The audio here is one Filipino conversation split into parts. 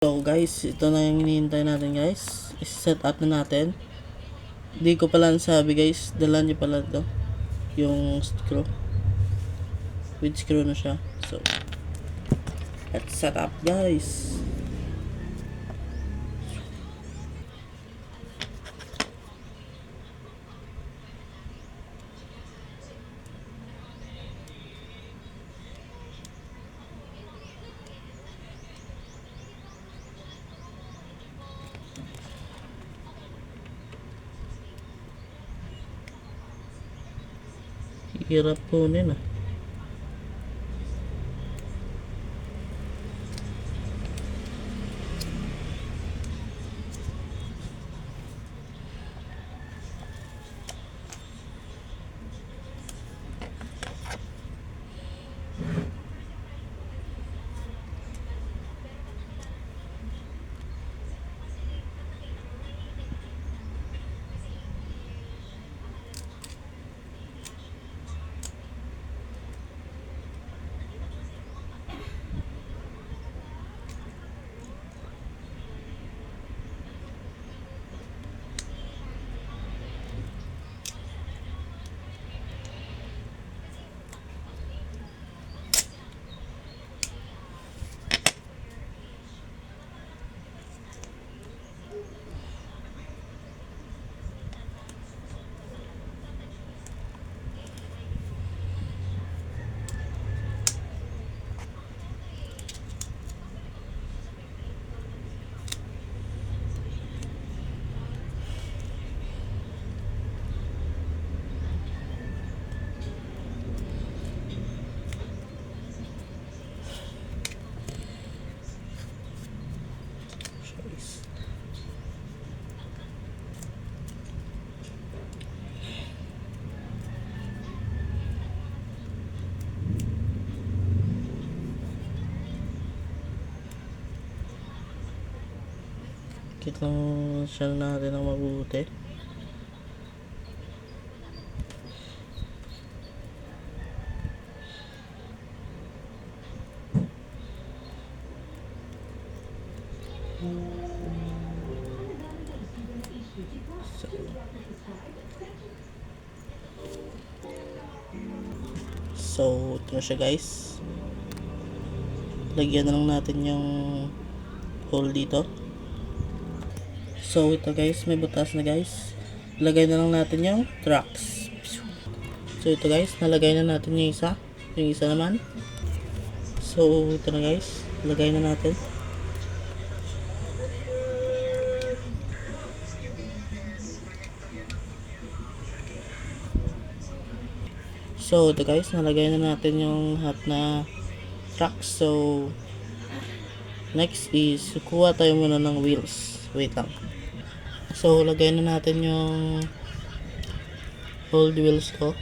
So guys, ito na yung hinihintay natin guys. I-set up na natin. Di ko pala nasabi guys, dala nyo pala ito. Yung screw. With screw na siya. So, let's set up guys. Hirap kunin ah. Kita lang siya natin ang mabuti. So ito na siya guys. Lagyan na lang natin yung hole dito. So ito guys, may butas na guys. Lagay na lang natin yung tracks. So ito guys, nalagay na natin yung isa. Yung isa naman. So ito na guys, lagay na natin. So ito guys, nalagay na natin yung hat na tracks. So next is kuha tayo muna ng wheels. Wait lang. So lagay na natin yung old wheels ko.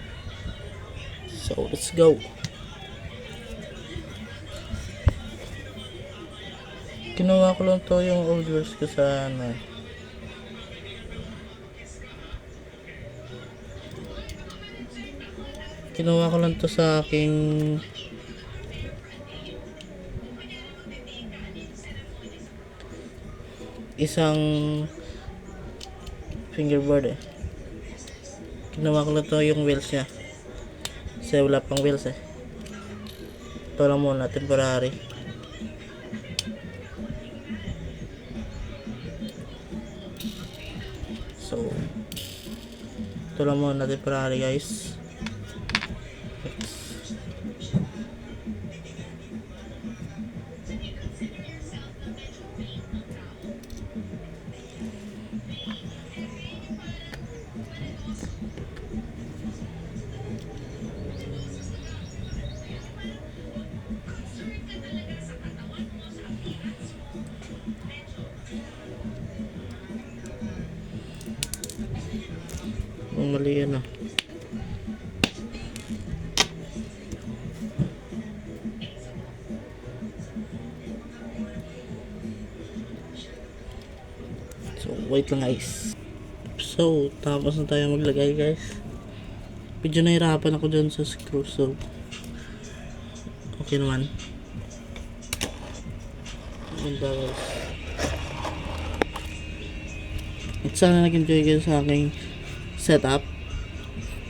So let's go. Kinuha ko lang to yung old wheels ko sa ano. Kinuha ko lang to sa aking isang fingerboard eh. Kinuha ko lang to yung wheels nya. Kasi wala pang wheels eh. Ito lang muna, temporary. So ito lang muna, temporary guys. Mali yan ah. So wait lang guys. So tapos na tayo maglagay guys. Medyo nahirapan ako dyan sa screw. So okay naman. Ganda guys. At sana nag-enjoy kayo sa aking setup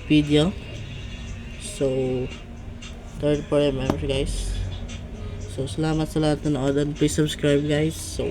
video. So 34mm guys. So salamat sa lahat na nanood, and please subscribe guys. So